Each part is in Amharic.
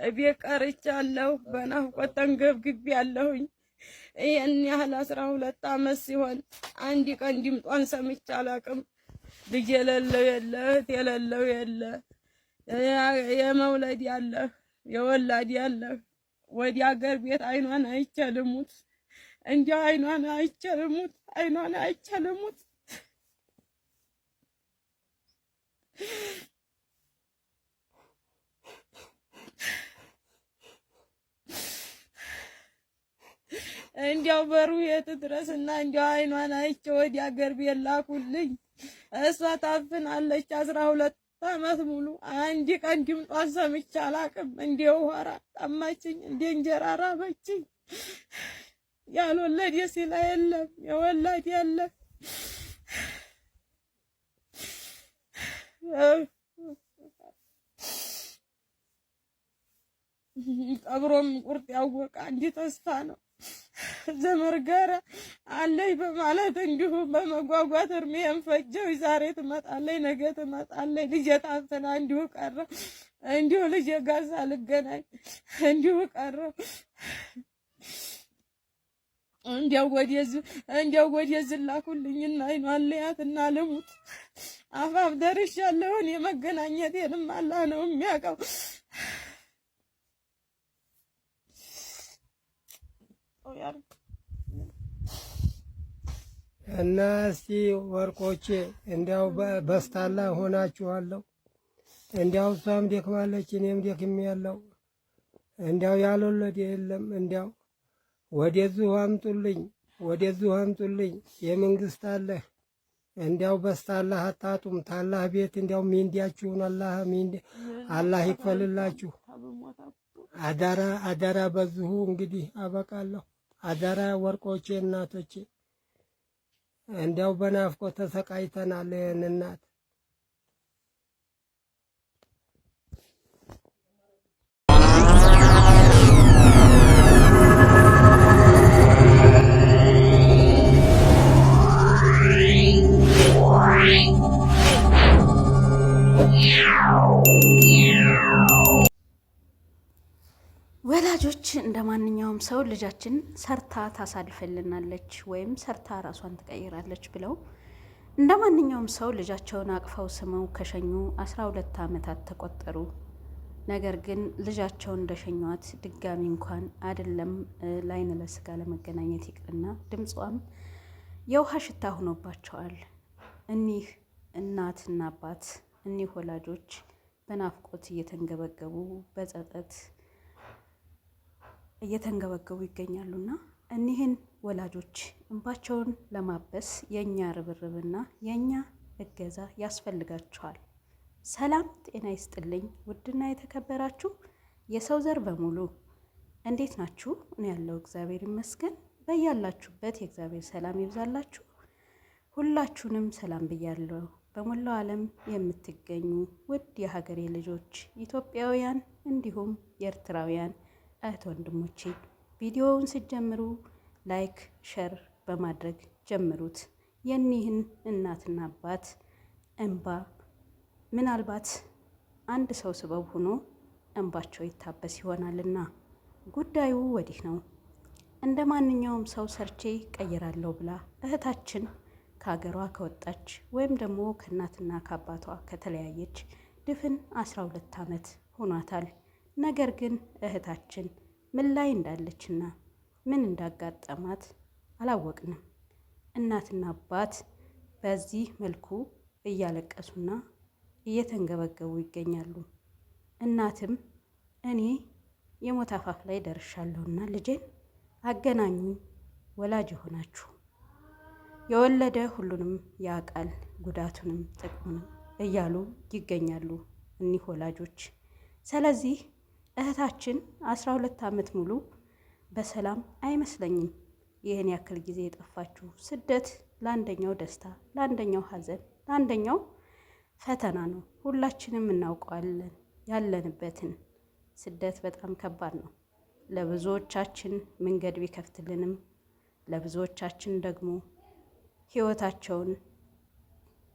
እቤት ቀርቻለሁ። በናፍቆት ተንገብግቤያለሁኝ። ይሄን ያህል 12 ዓመት ሲሆን አንድ ቀን ድምጧን ሰምቼ አላውቅም። ልጅ የሌለው የለ፣ እህት የሌለው የለ፣ የመውለድ ያለ የወላድ ያለ ወዲ አገር ቤት አይኗን አይቸልሙት እንዲያው አይኗን አይቸልሙት አይኗን አይቸልሙት። እንዲያው በሩ የት ድረስና እንዲያው አይኗን አይቼ ወዲ አገር ቤት ላኩልኝ። እሷ ታፍናለች 12 ዓመት ሙሉ አንድ ቀን ድምጧን ሰምቼ አላውቅም። እንዲያው ሆራ ጠማችኝ፣ እንደ እንጀራ ራበችኝ። ያልወለደ ሲላ የለም የወላድ የለም። ቀብሮም ቁርጥ ያወቀ አንድ ተስፋ ነው። ዘመር ጋር አለኝ በማለት እንዲሁ በመጓጓት እርሜን ፈጀው። ዛሬ ትመጣለች፣ ነገ ትመጣለች። ልጄ ታፍና እንዲሁ ቀረ። እንዲሁ ልጄ ጋር ሳልገናኝ እንዲሁ ቀረ። እንዲያው ወደዚህ ላኩልኝና አይኗን ልያትና ልሙት። አፋፍ ደርሻለሁ። እኔ መገናኘቴንም አላህ ነው የሚያውቀው። እና እስቲ ወርቆቼ እንዲያው በስታላ ሆናችኋለሁ። እንዲያው እሷም ደክማለች፣ እኔም ደክሜያለሁ። እንዲያው ያልወለደ የለም። እንዲያው ወደዚሁ አምጡልኝ፣ ወደዚሁ አምጡልኝ። የመንግስት አለህ እንዲያው በስታላህ አታጡም። ታላህ ቤት እንዲያው ሚንዲያችሁን አላህ ይክፈልላችሁ። አደራ በዚሁ እንግዲህ አበቃለሁ። አደራ ወርቆቼ እናቶቼ፣ እንዲያው በናፍቆት ተሰቃይተናል። ይህን እናት ወላጆች እንደ ማንኛውም ሰው ልጃችን ሰርታ ታሳልፈልናለች ወይም ሰርታ ራሷን ትቀይራለች ብለው እንደ ማንኛውም ሰው ልጃቸውን አቅፈው ስመው ከሸኙ 12 ዓመታት ተቆጠሩ። ነገር ግን ልጃቸውን እንደሸኟት ድጋሚ እንኳን አይደለም ላይን ለስጋ ለመገናኘት ይቅርና ድምጿም የውሃ ሽታ ሆኖባቸዋል። እኒህ እናትና አባት እኒህ ወላጆች በናፍቆት እየተንገበገቡ በጸጸት እየተንገበገቡ ይገኛሉና እኒህን ወላጆች እንባቸውን ለማበስ የኛ ርብርብና የኛ እገዛ ያስፈልጋቸዋል። ሰላም ጤና ይስጥልኝ ውድና የተከበራችሁ የሰው ዘር በሙሉ እንዴት ናችሁ? እኔ ያለው እግዚአብሔር ይመስገን። በያላችሁበት የእግዚአብሔር ሰላም ይብዛላችሁ። ሁላችሁንም ሰላም ብያለሁ። በመላው ዓለም የምትገኙ ውድ የሀገሬ ልጆች ኢትዮጵያውያን እንዲሁም የኤርትራውያን እህት ወንድሞቼ ቪዲዮውን ስትጀምሩ ላይክ ሸር በማድረግ ጀምሩት። የኒህን እናትና አባት እንባ ምናልባት አንድ ሰው ስበብ ሆኖ እንባቸው ይታበስ ይሆናልና ጉዳዩ ወዲህ ነው። እንደ ማንኛውም ሰው ሰርቼ ቀይራለሁ ብላ እህታችን ከሀገሯ ከወጣች ወይም ደግሞ ከእናትና ከአባቷ ከተለያየች ድፍን 12 ዓመት ሆኗታል። ነገር ግን እህታችን ምን ላይ እንዳለችና ምን እንዳጋጠማት አላወቅንም። እናትና አባት በዚህ መልኩ እያለቀሱና እየተንገበገቡ ይገኛሉ። እናትም እኔ የሞት አፋፍ ላይ ደርሻለሁና ልጄን አገናኙኝ፣ ወላጅ የሆናችሁ የወለደ ሁሉንም ያውቃል ጉዳቱንም ጥቅሙንም እያሉ ይገኛሉ እኒህ ወላጆች። ስለዚህ እህታችን 12 ዓመት ሙሉ በሰላም አይመስለኝም ይህን ያክል ጊዜ የጠፋችሁ። ስደት ለአንደኛው ደስታ፣ ለአንደኛው ሐዘን፣ ለአንደኛው ፈተና ነው። ሁላችንም እናውቀዋለን ያለንበትን። ስደት በጣም ከባድ ነው። ለብዙዎቻችን መንገድ ቢከፍትልንም ለብዙዎቻችን ደግሞ ሕይወታቸውን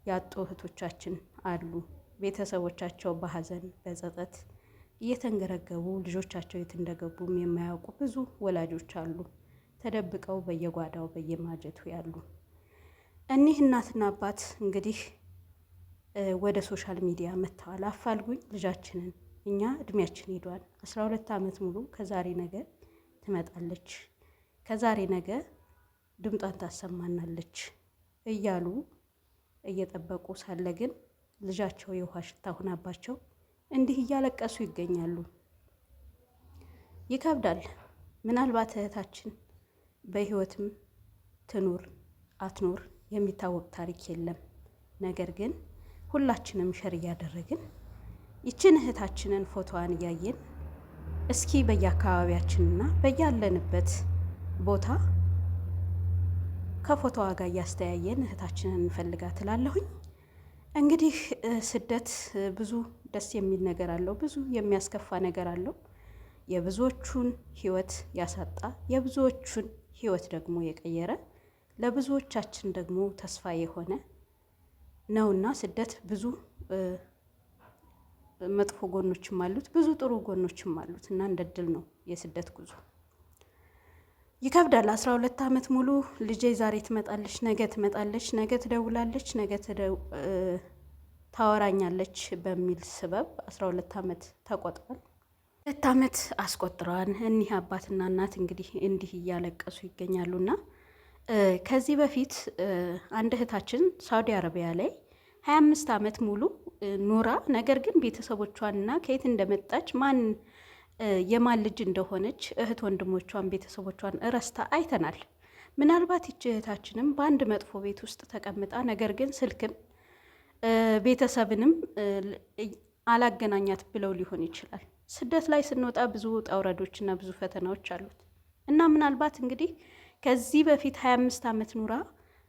ያጡ እህቶቻችን አሉ። ቤተሰቦቻቸው በሐዘን በጸጸት እየተንገረገቡ ልጆቻቸው የት እንደገቡም የማያውቁ ብዙ ወላጆች አሉ፣ ተደብቀው በየጓዳው በየማጀቱ ያሉ። እኒህ እናትና አባት እንግዲህ ወደ ሶሻል ሚዲያ መጥተዋል። አፋልጉኝ ልጃችንን፣ እኛ እድሜያችን ሄዷል፣ 12 ዓመት ሙሉ ከዛሬ ነገ ትመጣለች፣ ከዛሬ ነገ ድምጧን ታሰማናለች እያሉ እየጠበቁ ሳለ ግን ልጃቸው የውሃ ሽታ ሆናባቸው እንዲህ እያለቀሱ ይገኛሉ። ይከብዳል። ምናልባት እህታችን በህይወትም ትኑር አትኑር የሚታወቅ ታሪክ የለም። ነገር ግን ሁላችንም ሸር እያደረግን ይችን እህታችንን ፎቶዋን እያየን እስኪ በየአካባቢያችንና በያለንበት ቦታ ከፎቶዋ ጋር እያስተያየን እህታችንን እንፈልጋት እላለሁኝ። እንግዲህ ስደት ብዙ ደስ የሚል ነገር አለው፣ ብዙ የሚያስከፋ ነገር አለው። የብዙዎቹን ህይወት ያሳጣ፣ የብዙዎቹን ህይወት ደግሞ የቀየረ፣ ለብዙዎቻችን ደግሞ ተስፋ የሆነ ነውና ስደት ብዙ መጥፎ ጎኖችም አሉት፣ ብዙ ጥሩ ጎኖችም አሉት እና እንደ ድል ነው የስደት ጉዞ። ይከብዳል። 12 ዓመት ሙሉ ልጄ ዛሬ ትመጣለች፣ ነገ ትመጣለች፣ ነገ ትደውላለች፣ ነገ ታወራኛለች በሚል ስበብ 12 ዓመት ተቆጥሯል። 2 ዓመት አስቆጥረዋል። እኒህ አባትና እናት እንግዲህ እንዲህ እያለቀሱ ይገኛሉና ከዚህ በፊት አንድ እህታችን ሳውዲ አረቢያ ላይ 25 ዓመት ሙሉ ኑራ፣ ነገር ግን ቤተሰቦቿንና ከየት እንደመጣች ማን የማን ልጅ እንደሆነች እህት ወንድሞቿን ቤተሰቦቿን እረስታ አይተናል። ምናልባት ይች እህታችንም በአንድ መጥፎ ቤት ውስጥ ተቀምጣ ነገር ግን ስልክም ቤተሰብንም አላገናኛት ብለው ሊሆን ይችላል። ስደት ላይ ስንወጣ ብዙ ውጣ ውረዶችና ብዙ ፈተናዎች አሉት እና ምናልባት እንግዲህ ከዚህ በፊት 25 ዓመት ኑራ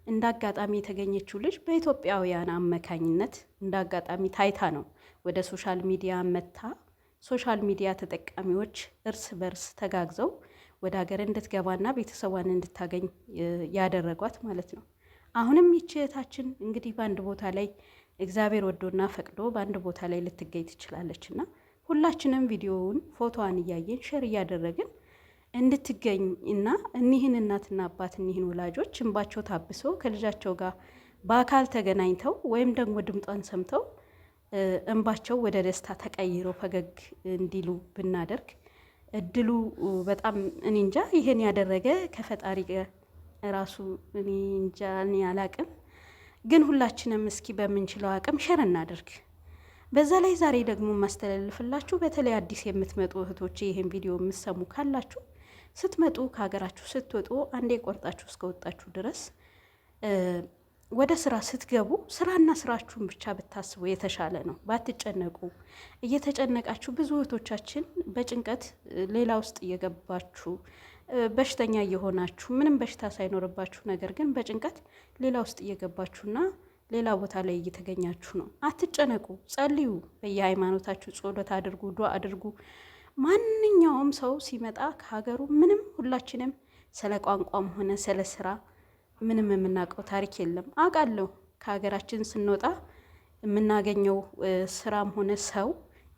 እንዳጋጣሚ የተገኘችው ልጅ በኢትዮጵያውያን አማካኝነት እንዳጋጣሚ ታይታ ነው ወደ ሶሻል ሚዲያ መታ። ሶሻል ሚዲያ ተጠቃሚዎች እርስ በርስ ተጋግዘው ወደ ሀገር እንድትገባና ቤተሰቧን እንድታገኝ ያደረጓት ማለት ነው። አሁንም ይህች እህታችን እንግዲህ በአንድ ቦታ ላይ እግዚአብሔር ወዶና ፈቅዶ በአንድ ቦታ ላይ ልትገኝ ትችላለች እና ሁላችንም ቪዲዮውን ፎቶዋን እያየን ሼር እያደረግን እንድትገኝ እና እኒህን እናትና አባት እኒህን ወላጆች እንባቸው ታብሶ ከልጃቸው ጋር በአካል ተገናኝተው ወይም ደግሞ ድምጧን ሰምተው እንባቸው ወደ ደስታ ተቀይሮ ፈገግ እንዲሉ ብናደርግ እድሉ በጣም እኔ እንጃ። ይሄን ያደረገ ከፈጣሪ ራሱ እኔ እንጃ፣ እኔ አላቅም። ግን ሁላችንም እስኪ በምንችለው አቅም ሸር እናደርግ። በዛ ላይ ዛሬ ደግሞ ማስተላለፍላችሁ በተለይ አዲስ የምትመጡ እህቶቼ ይሄን ቪዲዮ የምትሰሙ ካላችሁ ስትመጡ ከሀገራችሁ ስትወጡ አንዴ ቆርጣችሁ እስከወጣችሁ ድረስ ወደ ስራ ስትገቡ ስራና ስራችሁን ብቻ ብታስቡ የተሻለ ነው። ባትጨነቁ። እየተጨነቃችሁ ብዙ እህቶቻችን በጭንቀት ሌላ ውስጥ እየገባችሁ በሽተኛ እየሆናችሁ ምንም በሽታ ሳይኖርባችሁ ነገር ግን በጭንቀት ሌላ ውስጥ እየገባችሁና ሌላ ቦታ ላይ እየተገኛችሁ ነው። አትጨነቁ፣ ጸልዩ፣ በየሃይማኖታችሁ ጸሎት አድርጉ፣ ዱዓ አድርጉ። ማንኛውም ሰው ሲመጣ ከሀገሩ ምንም ሁላችንም ስለ ቋንቋም ሆነ ስለ ስራ ምንም የምናውቀው ታሪክ የለም። አውቃለሁ ከሀገራችን ስንወጣ የምናገኘው ስራም ሆነ ሰው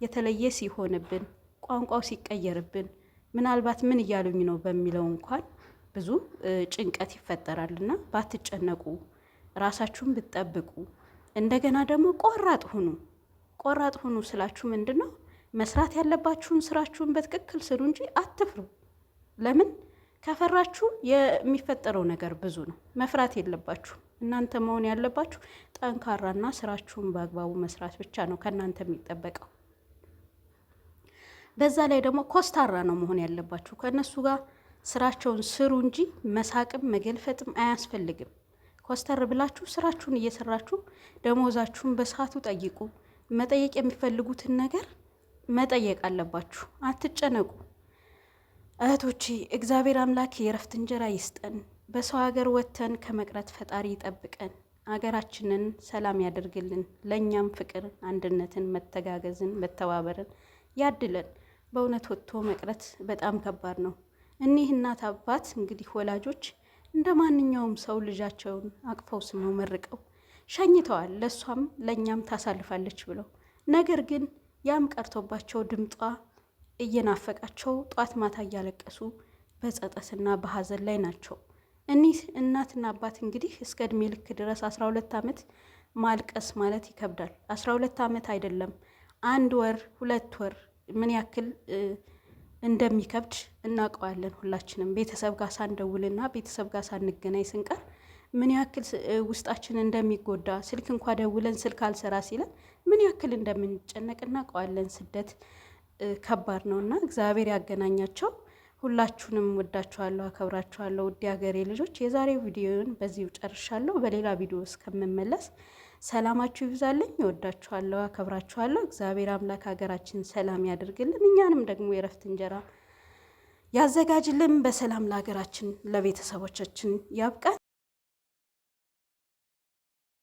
የተለየ ሲሆንብን፣ ቋንቋው ሲቀየርብን፣ ምናልባት ምን እያሉኝ ነው በሚለው እንኳን ብዙ ጭንቀት ይፈጠራልና ባትጨነቁ፣ ራሳችሁን ብትጠብቁ፣ እንደገና ደግሞ ቆራጥ ሁኑ። ቆራጥ ሁኑ ስላችሁ ምንድን ነው? መስራት ያለባችሁን ስራችሁን በትክክል ስሩ እንጂ አትፍሩ። ለምን? ከፈራችሁ የሚፈጠረው ነገር ብዙ ነው። መፍራት የለባችሁ። እናንተ መሆን ያለባችሁ ጠንካራና ስራችሁን በአግባቡ መስራት ብቻ ነው ከእናንተ የሚጠበቀው። በዛ ላይ ደግሞ ኮስታራ ነው መሆን ያለባችሁ። ከእነሱ ጋር ስራቸውን ስሩ እንጂ መሳቅም መገልፈጥም አያስፈልግም። ኮስተር ብላችሁ ስራችሁን እየሰራችሁ ደሞዛችሁን በሰዓቱ ጠይቁ። መጠየቅ የሚፈልጉትን ነገር መጠየቅ አለባችሁ። አትጨነቁ እህቶቼ። እግዚአብሔር አምላክ የእረፍት እንጀራ ይስጠን። በሰው ሀገር ወጥተን ከመቅረት ፈጣሪ ይጠብቀን። ሀገራችንን ሰላም ያደርግልን። ለእኛም ፍቅር፣ አንድነትን፣ መተጋገዝን፣ መተባበርን ያድለን። በእውነት ወጥቶ መቅረት በጣም ከባድ ነው። እኒህ እናት አባት እንግዲህ ወላጆች እንደ ማንኛውም ሰው ልጃቸውን አቅፈው ስመው መርቀው ሸኝተዋል። ለእሷም ለእኛም ታሳልፋለች ብለው ነገር ግን ያም ቀርቶባቸው ድምጧ እየናፈቃቸው ጧት ማታ እያለቀሱ በጸጸትና በሀዘን ላይ ናቸው። እኒህ እናትና አባት እንግዲህ እስከ እድሜ ልክ ድረስ 12 ዓመት ማልቀስ ማለት ይከብዳል። 12 ዓመት አይደለም 1 ወር 2 ወር ምን ያክል እንደሚከብድ እናውቀዋለን ሁላችንም። ቤተሰብ ጋር ሳንደውልና ቤተሰብ ጋር ሳንገናኝ ስንቀር ምን ያክል ውስጣችን እንደሚጎዳ፣ ስልክ እንኳ ደውለን ስልክ አልሰራ ሲለን ምን ያክል እንደምንጨነቅ እናውቀዋለን። ስደት ከባድ ነውና እግዚአብሔር ያገናኛቸው። ሁላችሁንም ወዳችኋለሁ፣ አከብራችኋለሁ ውድ ሀገሬ ልጆች። የዛሬው ቪዲዮን በዚሁ ጨርሻለሁ። በሌላ ቪዲዮ እስከምመለስ ሰላማችሁ ይብዛልኝ። እወዳችኋለሁ፣ አከብራችኋለሁ። እግዚአብሔር አምላክ ሀገራችን ሰላም ያደርግልን፣ እኛንም ደግሞ የረፍት እንጀራ ያዘጋጅልን። በሰላም ለሀገራችን ለቤተሰቦቻችን ያብቃን።